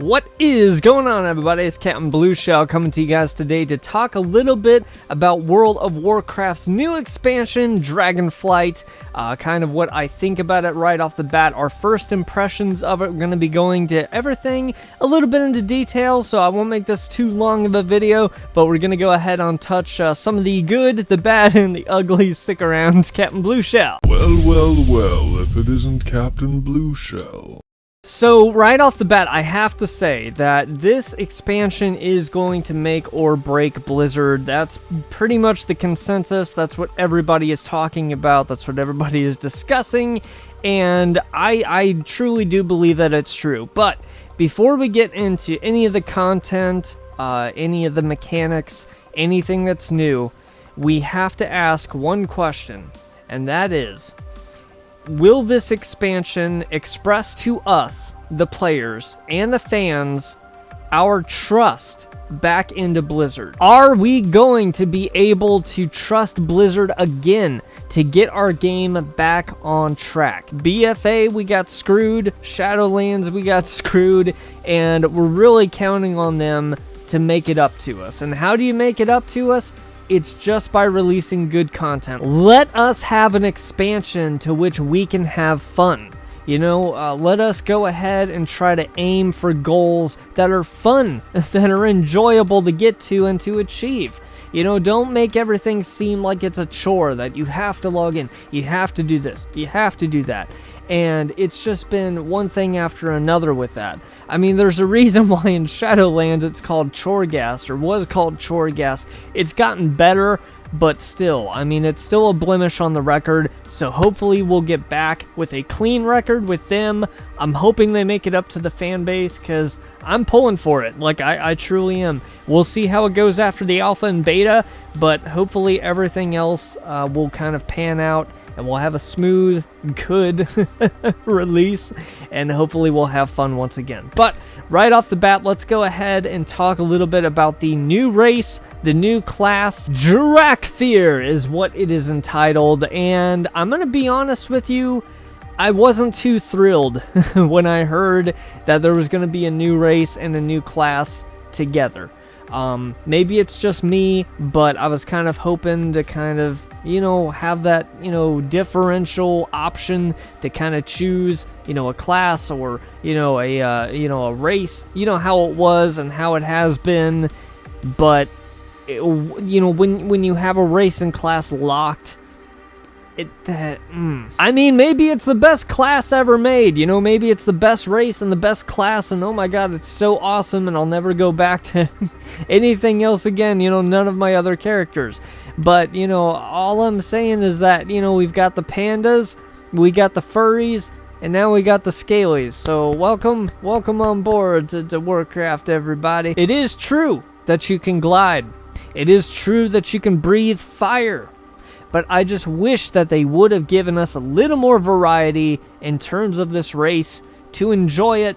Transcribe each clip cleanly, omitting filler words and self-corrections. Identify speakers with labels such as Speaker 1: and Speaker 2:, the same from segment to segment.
Speaker 1: What is going on, everybody? It's Captain Blue Shell coming to you guys today to talk a little bit about World of Warcraft's new expansion, Dragonflight. Kind of what I think about it right off the bat. Our first impressions of it. We're going to be going to everything a little bit into detail, so I won't make this too long of a video, but we're going to go ahead and touch some of the good, the bad, and the ugly. Stick around. It's Captain Blue Shell.
Speaker 2: Well, if it isn't Captain Blue Shell.
Speaker 1: So, right off the bat, I have to say that this expansion is going to make or break Blizzard. That's pretty much the consensus. That's what everybody is talking about. That's what everybody is discussing. And I truly do believe that it's true. But before we get into any of the content, any of the mechanics, anything that's new, we have to ask one question. And that is, will this expansion express to us, the players, and the fans, our trust back into Blizzard? Are we going to be able to trust Blizzard again to get our game back on track? BFA, we got screwed. Shadowlands, we got screwed. And we're really counting on them to make it up to us. And how do you make it up to us? It's just by releasing good content. Let us have an expansion to which we can have fun. You know, let us go ahead and try to aim for goals that are fun, that are enjoyable to get to and to achieve. You know, don't make everything seem like it's a chore, that you have to log in, you have to do this, you have to do that. And it's just been one thing after another with that. I mean, there's a reason why in Shadowlands it's called Choregas, or was called Choregas. It's gotten better, but still, I mean, it's still a blemish on the record, so hopefully we'll get back with a clean record with them. I'm hoping they make it up to the fan base, because I'm pulling for it. Like, I truly am. We'll see how it goes after the alpha and beta, but hopefully everything else will kind of pan out, and we'll have a smooth, good release, and hopefully we'll have fun once again. But right off the bat, let's go ahead and talk a little bit about the new race, the new class. Dracthyr is what it is entitled, and I'm going to be honest with you, I wasn't too thrilled when I heard that there was going to be a new race and a new class together. Maybe it's just me, but I was kind of hoping to kind of, you know, have that, you know, differential option to kind of choose, you know, a class or, you know, a race, you know, how it was and how it has been. But, you know, when you have a race and class locked, I mean, maybe it's the best class ever made, you know, maybe it's the best race and the best class, and oh my god, it's so awesome, and I'll never go back to anything else again, you know, none of my other characters. But, you know, all I'm saying is that, you know, we've got the pandas, we got the furries, and now we got the scalies. So welcome on board to Warcraft, everybody. It is true that you can glide. It is true that you can breathe fire. But I just wish that they would have given us a little more variety in terms of this race to enjoy it,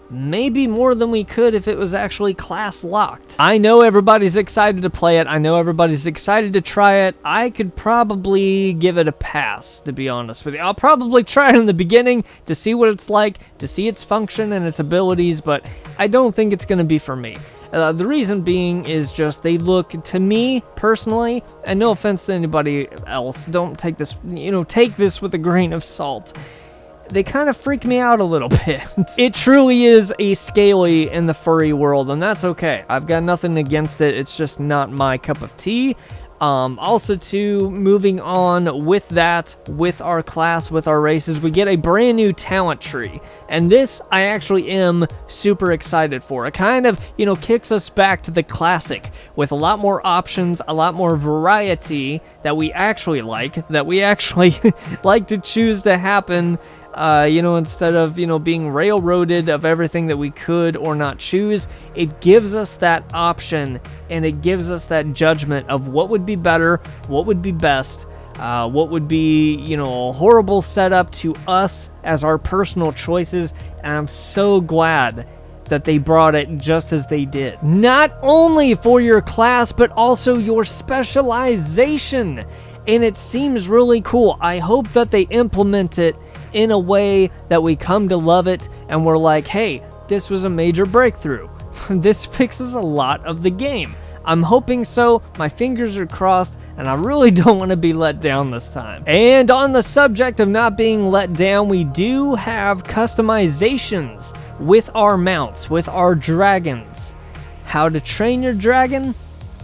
Speaker 1: maybe more than we could if it was actually class locked. I know everybody's excited to play it. I know everybody's excited to try it. I could probably give it a pass, to be honest with you. I'll probably try it in the beginning to see what it's like, to see its function and its abilities, but I don't think it's going to be for me. The reason being is just they look, to me personally, and no offense to anybody else, don't take this, you know, take this with a grain of salt. They kind of freak me out a little bit. It truly is a scaly in the furry world, and that's okay. I've got nothing against it. It's just not my cup of tea. Also, too, moving on with that, with our class, with our races, we get a brand new talent tree. And this, I actually am super excited for. It kind of, you know, kicks us back to the classic with a lot more options, a lot more variety that we actually like like to choose to happen. You know, instead of, you know, being railroaded of everything that we could or not choose, it gives us that option, and it gives us that judgment of what would be better, what would be best, what would be, you know, a horrible setup to us as our personal choices, and I'm so glad that they brought it just as they did. Not only for your class, but also your specialization, and it seems really cool. I hope that they implement it in a way that we come to love it, and we're like, hey, this was a major breakthrough. This fixes a lot of the game. I'm hoping so, my fingers are crossed, and I really don't want to be let down this time. And on the subject of not being let down, we do have customizations with our mounts, with our dragons. How to train your dragon?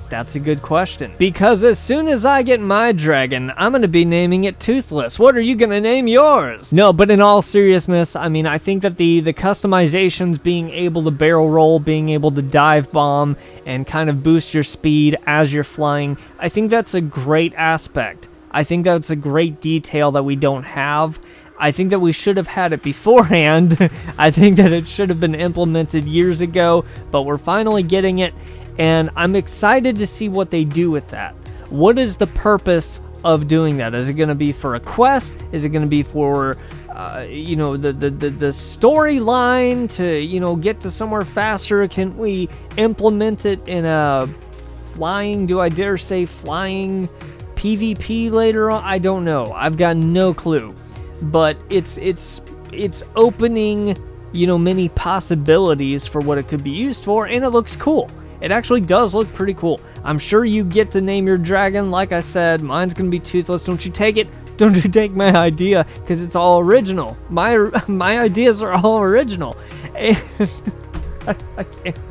Speaker 1: That's a good question. Because as soon as I get my dragon, I'm going to be naming it Toothless. What are you going to name yours? No, but in all seriousness, I mean, I think that the customizations, being able to barrel roll, being able to dive bomb, and kind of boost your speed as you're flying, I think that's a great aspect. I think that's a great detail that we don't have. I think that we should have had it beforehand. I think that it should have been implemented years ago, but we're finally getting it. And I'm excited to see what they do with that. What is the purpose of doing that? Is it going to be for a quest? Is it going to be for, you know, the storyline to, you know, get to somewhere faster? Can we implement it in a flying, do I dare say flying PvP later on? I don't know. I've got no clue. But it's opening, you know, many possibilities for what it could be used for, and it looks cool. It actually does look pretty cool. I'm sure you get to name your dragon. Like I said, mine's going to be Toothless. Don't you take it. Don't you take my idea, because it's all original. My ideas are all original. And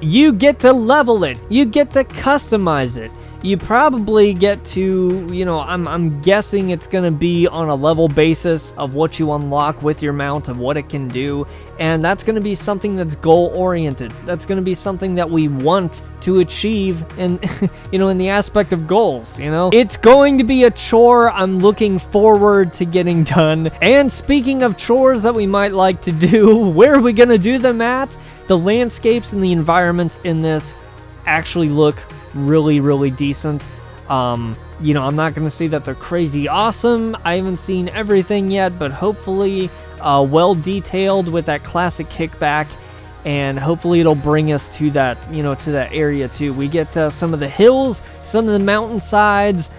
Speaker 1: you get to level it. You get to customize it. You probably get to, you know, I'm guessing it's going to be on a level basis of what you unlock with your mount, of what it can do, and that's going to be something that's goal-oriented. That's going to be something that we want to achieve in, you know, in the aspect of goals, you know? It's going to be a chore I'm looking forward to getting done. And speaking of chores that we might like to do, where are we going to do them at? The landscapes and the environments in this actually look really, really decent. You know, I'm not going to say that they're crazy awesome. I haven't seen everything yet, but hopefully well detailed with that classic kickback, and hopefully it'll bring us to that, you know, to that area too. We get some of the hills, some of the mountainsides,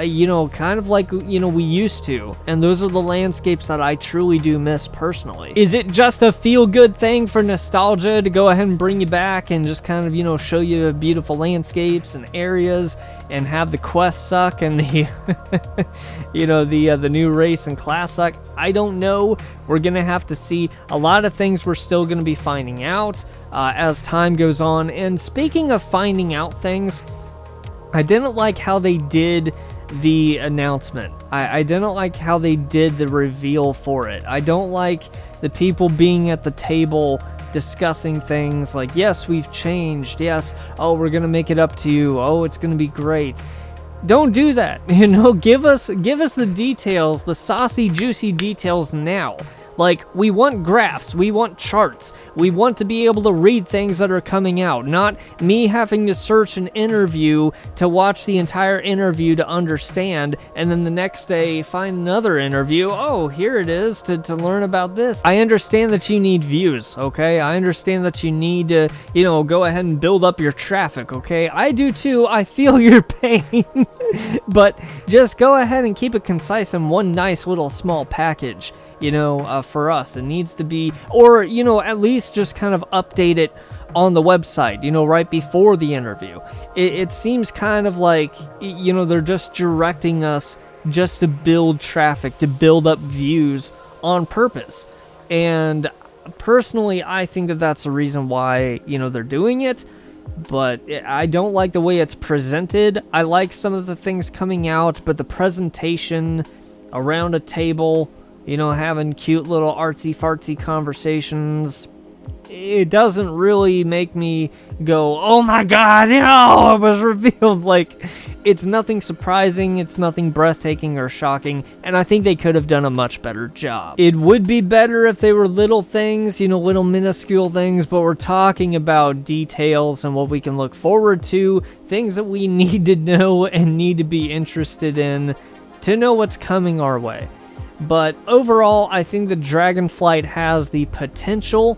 Speaker 1: you know, kind of like, you know, we used to. And those are the landscapes that I truly do miss personally. Is it just a feel-good thing for nostalgia to go ahead and bring you back and just kind of, you know, show you beautiful landscapes and areas and have the quest suck and the, you know, the new race and class suck? I don't know. We're going to have to see. A lot of things we're still going to be finding out as time goes on. And speaking of finding out things, I didn't like how they did the announcement. I didn't like how they did the reveal for it. I don't like the people being at the table discussing things like, yes, we've changed. Yes, oh, we're going to make it up to you. Oh, it's going to be great. Don't do that. You know, give us the details, the saucy, juicy details now. Like, we want graphs, we want charts, we want to be able to read things that are coming out, not me having to search an interview to watch the entire interview to understand, and then the next day find another interview. Oh, here it is to learn about this. I understand that you need views, okay? I understand that you need to, you know, go ahead and build up your traffic, okay? I do too, I feel your pain. But just go ahead and keep it concise in one nice little small package. You know, for us, it needs to be, or, you know, at least just kind of update it on the website, you know, right before the interview. It seems kind of like, you know, they're just directing us just to build traffic, to build up views on purpose. And personally, I think that that's the reason why, you know, they're doing it. But I don't like the way it's presented. I like some of the things coming out, but the presentation around a table, you know, having cute little artsy-fartsy conversations, it doesn't really make me go, oh my god, you know, it was revealed. Like, it's nothing surprising, it's nothing breathtaking or shocking, and I think they could have done a much better job. It would be better if they were little things, you know, little minuscule things, but we're talking about details and what we can look forward to, things that we need to know and need to be interested in to know what's coming our way. But overall, I think that Dragonflight has the potential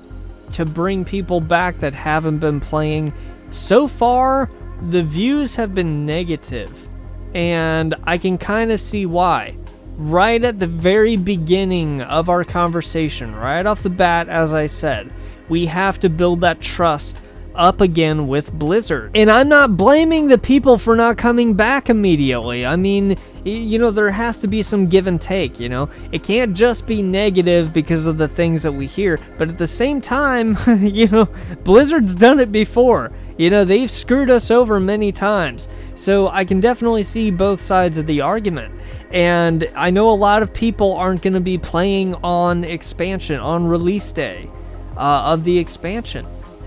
Speaker 1: to bring people back that haven't been playing. So far, the views have been negative, and I can kind of see why. Right at the very beginning of our conversation, right off the bat, as I said, We have to build that trust up again with Blizzard. And I'm not blaming the people for not coming back immediately. I mean, you know, there has to be some give and take, you know? It can't just be negative because of the things that we hear, but at the same time, you know, Blizzard's done it before. You know, they've screwed us over many times. So I can definitely see both sides of the argument. And I know a lot of people aren't going to be playing on expansion, on release day of the expansion.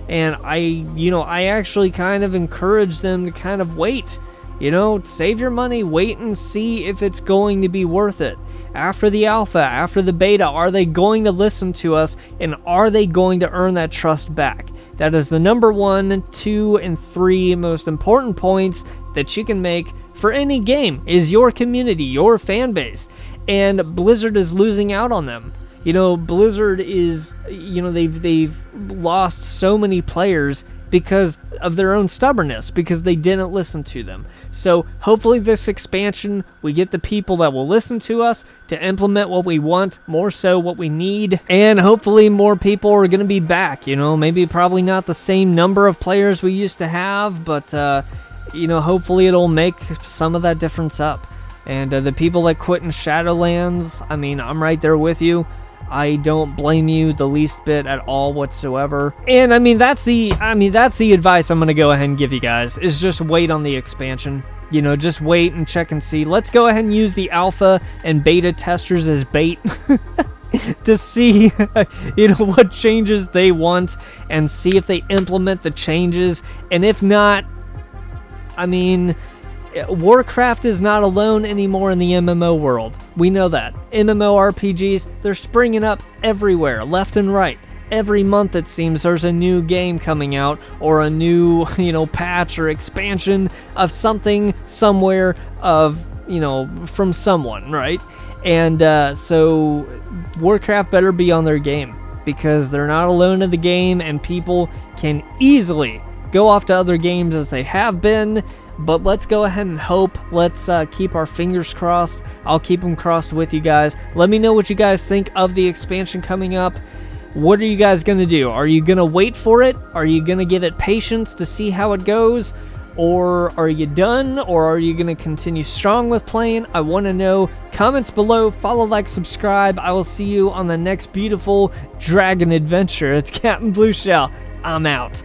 Speaker 1: And I actually kind of encourage them to kind of wait. You know, save your money, wait and see if it's going to be worth it. After the alpha, after the beta, are they going to listen to us, and are they going to earn that trust back? That is the number 1, 2, and 3 most important points that you can make for any game, is your community, your fan base. And Blizzard is losing out on them. You know, Blizzard is, you know, they've lost so many players because of their own stubbornness, because they didn't listen to them. So hopefully this expansion, we get the people that will listen to us to implement what we want, more so what we need, and hopefully more people are going to be back. You know, maybe probably not the same number of players we used to have, but, you know, hopefully it'll make some of that difference up. And the people that quit in Shadowlands, I mean, I'm right there with you. I don't blame you the least bit at all whatsoever. And I mean, that's the advice I'm going to go ahead and give you guys, is just wait on the expansion. You know, just wait and check and see. Let's go ahead and use the alpha and beta testers as bait to see, you know, what changes they want and see if they implement the changes. And if not, I mean, Warcraft is not alone anymore in the MMO world. We know that. MMORPGs, they're springing up everywhere, left and right. Every month it seems there's a new game coming out, or a new, you know, patch or expansion of something somewhere, of, you know, from someone, right? And so Warcraft better be on their game, because they're not alone in the game, and people can easily go off to other games as they have been. But let's go ahead and hope. Let's keep our fingers crossed. I'll keep them crossed with you guys. Let me know what you guys think of the expansion coming up. What are you guys going to do? Are you going to wait for it? Are you going to give it patience to see how it goes? Or are you done? Or are you going to continue strong with playing? I want to know. Comments below. Follow, like, subscribe. I will see you on the next beautiful dragon adventure. It's Captain Blue Shell. I'm out.